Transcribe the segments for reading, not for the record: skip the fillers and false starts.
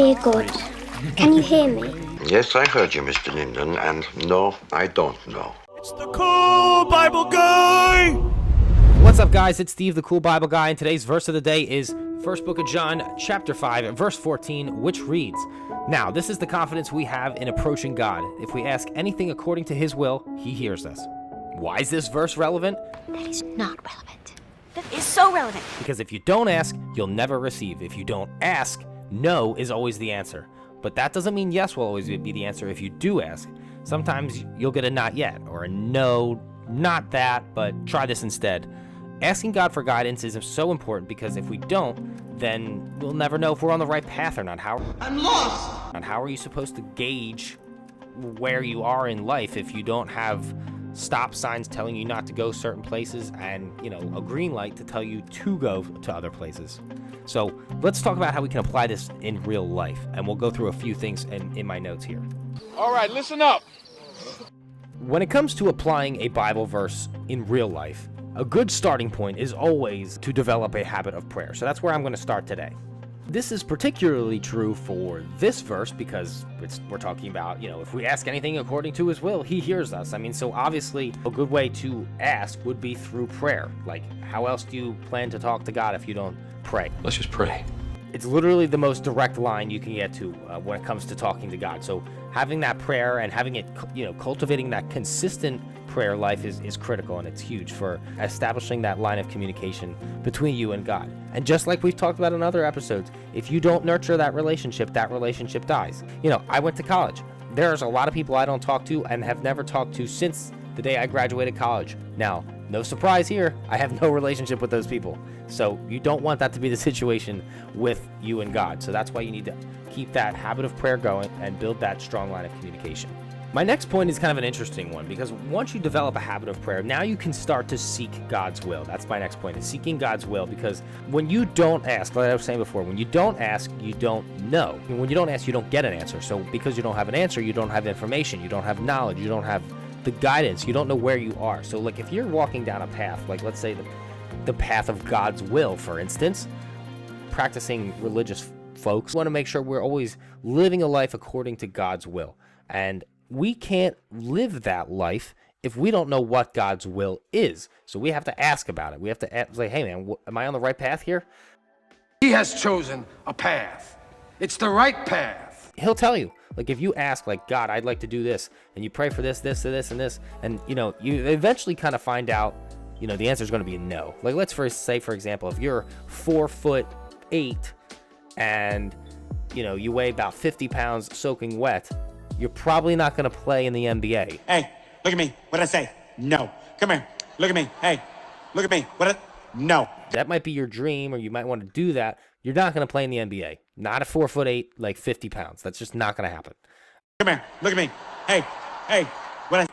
Dear God, can you hear me? Yes, I heard you, Mr. Linden, and no, I don't know. It's the Cool Bible Guy! What's up, guys? It's Steve, the Cool Bible Guy, and today's verse of the day is First Book of John, chapter 5, verse 14, which reads, "Now, this is the confidence we have in approaching God. If we ask anything according to His will, He hears us." Why is this verse relevant? That is not relevant. That is so relevant. Because if you don't ask, you'll never receive. If you don't ask, no is always the answer. But that doesn't mean yes will always be the answer if you do ask. Sometimes you'll get a not yet, or a no, not that, but try this instead. Asking God for guidance is so important because if we don't, then we'll never know if we're on the right path or not. I'm lost! And how are you supposed to gauge where you are in life if you don't have stop signs telling you not to go certain places and, a green light to tell you to go to other places? So let's talk about how we can apply this in real life, and we'll go through a few things in my notes here. All right, listen up. When it comes to applying a Bible verse in real life, a good starting point is always to develop a habit of prayer. So that's where I'm going to start today. This is particularly true for this verse because we're talking about, if we ask anything according to His will, He hears us. So obviously a good way to ask would be through prayer. Like, how else do you plan to talk to God if you don't pray? Let's just pray. It's literally the most direct line you can get to when it comes to talking to God. So having that prayer and having it, cultivating that consistent prayer life is critical, and it's huge for establishing that line of communication between you and God. And just like we've talked about in other episodes, if you don't nurture that relationship dies. I went to college. There's a lot of people I don't talk to and have never talked to since the day I graduated college. Now, no surprise here, I have no relationship with those people. So you don't want that to be the situation with you and God. So that's why you need to keep that habit of prayer going and build that strong line of communication. My next point is kind of an interesting one because once you develop a habit of prayer, now you can start to seek God's will. That's my next point, is seeking God's will, because when you don't ask, like I was saying before, when you don't ask, you don't know. And when you don't ask, you don't get an answer. So because you don't have an answer, you don't have information, you don't have knowledge, you don't have the guidance, you don't know where you are. So like if you're walking down a path, like let's say the path of God's will, for instance, practicing religious folks want to make sure we're always living a life according to God's will. And we can't live that life if we don't know what God's will is. So we have to ask about it. We have to ask, like, hey man, am I on the right path here? He has chosen a path. It's the right path. He'll tell you. Like if you ask, like, God, I'd like to do this, and you pray for this, and this, and you eventually kind of find out, the answer is going to be a no. Like let's say, for example, if you're 4'8" and you weigh about 50 pounds soaking wet, you're probably not going to play in the NBA. Hey, look at me. What did I say? No. Come here. Look at me. Hey, look at me. No. That might be your dream, or you might want to do that. You're not going to play in the NBA. Not at 4'8", like 50 pounds. That's just not going to happen. Come here. Look at me. Hey, what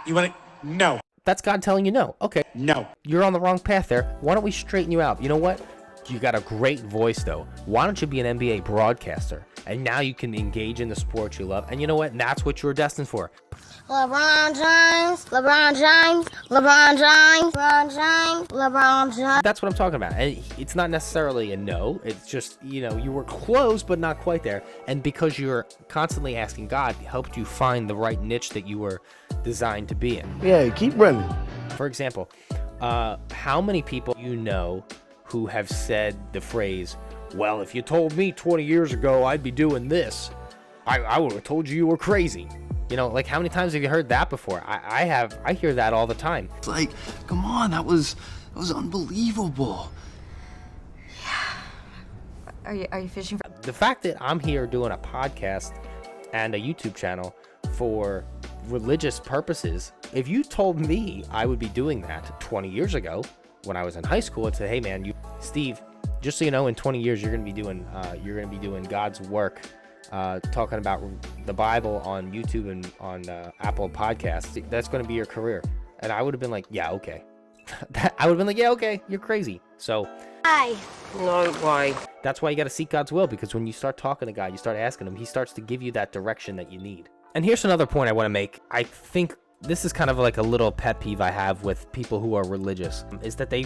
you want to? No. That's God telling you no. Okay. No. You're on the wrong path there. Why don't we straighten you out? You know what? You got a great voice, though. Why don't you be an NBA broadcaster? And now you can engage in the sport you love. And you know what? And that's what you're destined for. LeBron James, LeBron James, LeBron James, LeBron James, LeBron James. That's what I'm talking about. And it's not necessarily a no. It's just, you were close, but not quite there. And because you're constantly asking God, helped you find the right niche that you were designed to be in. Yeah, keep running. For example, how many people who have said the phrase, well, if you told me 20 years ago I'd be doing this, I would have told you were crazy. Like how many times have you heard that before? I hear that all the time. It's like, come on, that was unbelievable. Are you fishing for... The fact that I'm here doing a podcast and a YouTube channel for religious purposes, if you told me I would be doing that 20 years ago when I was in high school and said, hey man, Steve, just so you know, in 20 years you're going to be doing God's work, talking about the Bible on YouTube and on Apple Podcasts. That's going to be your career. And I would have been like, yeah, okay. I would have been like, yeah, okay, you're crazy. So Why? no, why? That's why you got to seek God's will, because when you start talking to God, you start asking Him, He starts to give you that direction that you need. And here's another point I want to make. I think this is kind of like a little pet peeve I have with people who are religious, is that they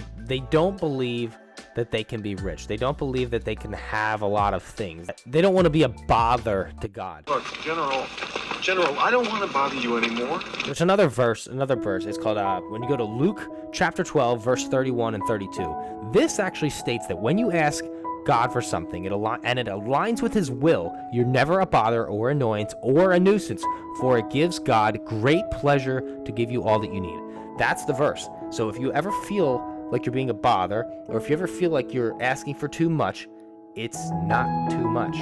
don't believe that they can be rich. They don't believe that they can have a lot of things. They don't want to be a bother to God. Look, General, I don't want to bother you anymore. There's another verse. It's called, when you go to Luke chapter 12, verse 31 and 32. This actually states that when you ask God for something, it aligns with his will, you're never a bother or annoyance or a nuisance, for it gives God great pleasure to give you all that you need. That's the verse. So if you ever feel like you're being a bother, or if you ever feel like you're asking for too much, it's not too much.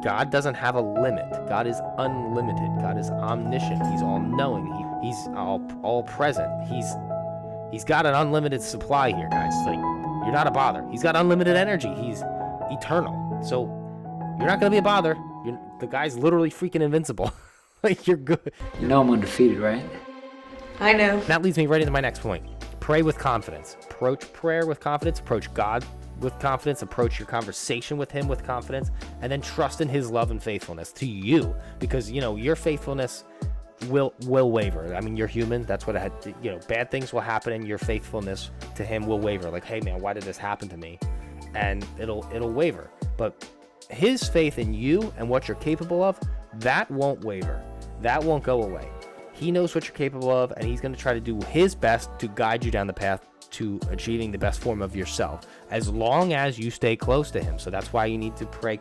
God doesn't have a limit. God is unlimited. God is omniscient. He's all-knowing. He's all present. He's got an unlimited supply here, guys. Like, you're not a bother. He's got unlimited energy. He's eternal. So you're not gonna be a bother. The guy's literally freaking invincible. Like, you're good. You know I'm undefeated, right? I know. That leads me right into my next point. Pray with confidence. Approach prayer with confidence. Approach God with confidence. Approach your conversation with him with confidence. And then trust in his love and faithfulness to you. Because, your faithfulness will waver. I mean, you're human. That's what bad things will happen, and your faithfulness to him will waver. Like, hey man, why did this happen to me? And it'll waver. But his faith in you and what you're capable of, that won't waver. That won't go away. He knows what you're capable of, and he's going to try to do his best to guide you down the path to achieving the best form of yourself, as long as you stay close to him. So that's why you need to pray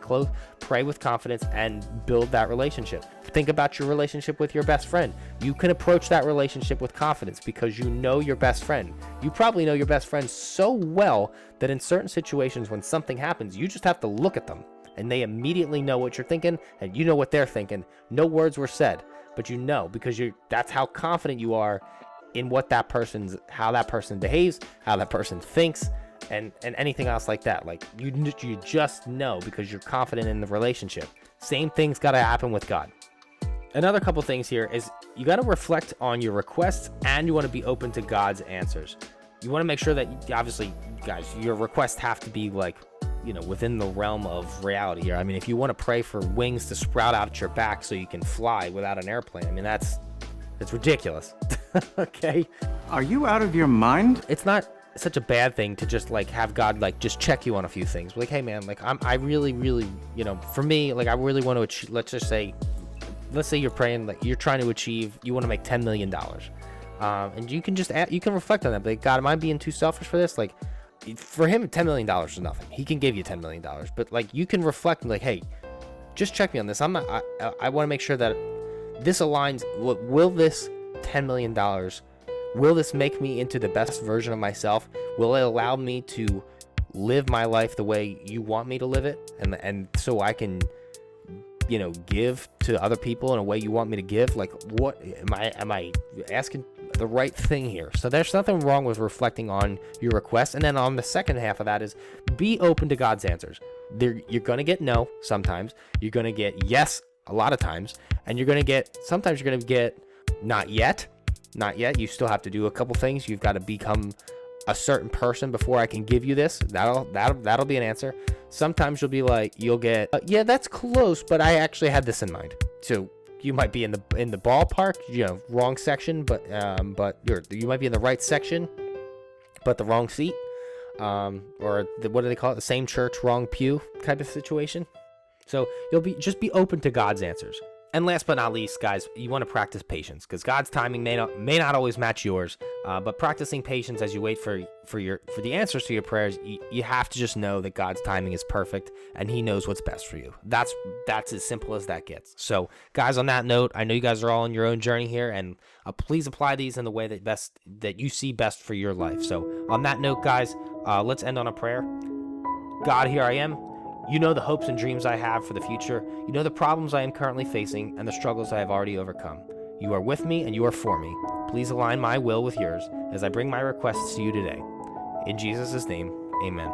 with confidence, and build that relationship. Think about your relationship with your best friend. You can approach that relationship with confidence because you know your best friend. You probably know your best friend so well that in certain situations when something happens, you just have to look at them, and they immediately know what you're thinking, and you know what they're thinking. No words were said, but because that's how confident you are in how that person behaves, how that person thinks, and anything else like that. Like, you just know because you're confident in the relationship. Same thing's got to happen with God. Another couple things here is you got to reflect on your requests, and you want to be open to God's answers. You want to make sure that, obviously, guys, your requests have to be within the realm of reality here. I mean, if you want to pray for wings to sprout out at your back so you can fly without an airplane, I mean, that's ridiculous. Okay? Are you out of your mind? It's not such a bad thing to just have God just check you on a few things. Like, hey man, I really, for me, I really want to achieve, let's say you're praying, you're trying to achieve, you want to make $10 million. And you can you can reflect on that. Like, God, am I being too selfish for this? Like, for him, $10 million is nothing. He can give you $10 million, but you can reflect hey, just check me on this. I want to make sure that this aligns. Will this $10 million, will this make me into the best version of myself? Will it allow me to live my life the way you want me to live it? And so I can, give to other people in a way you want me to give? Like, what am I asking the right thing here? So there's nothing wrong with reflecting on your requests. And then on the second half of that is be open to God's answers. You're going to get no sometimes. You're going to get yes a lot of times. And sometimes you're going to get not yet. You still have to do a couple things. You've got to become a certain person before I can give you this. That'll be an answer. Sometimes you'll get yeah, that's close, but I actually had this in mind. So you might be in the ballpark, wrong section, but you might be in the right section, but the wrong seat, or what do they call it? The same church, wrong pew kind of situation. So just be open to God's answers. And last but not least, guys, you want to practice patience, because God's timing may not always match yours. But practicing patience as you wait for the answers to your prayers, you have to just know that God's timing is perfect and He knows what's best for you. That's as simple as that gets. So, guys, on that note, I know you guys are all on your own journey here, and please apply these in the way that you see best for your life. So, on that note, guys, let's end on a prayer. God, here I am. You know the hopes and dreams I have for the future. You know the problems I am currently facing and the struggles I have already overcome. You are with me and you are for me. Please align my will with yours as I bring my requests to you today. In Jesus' name, amen.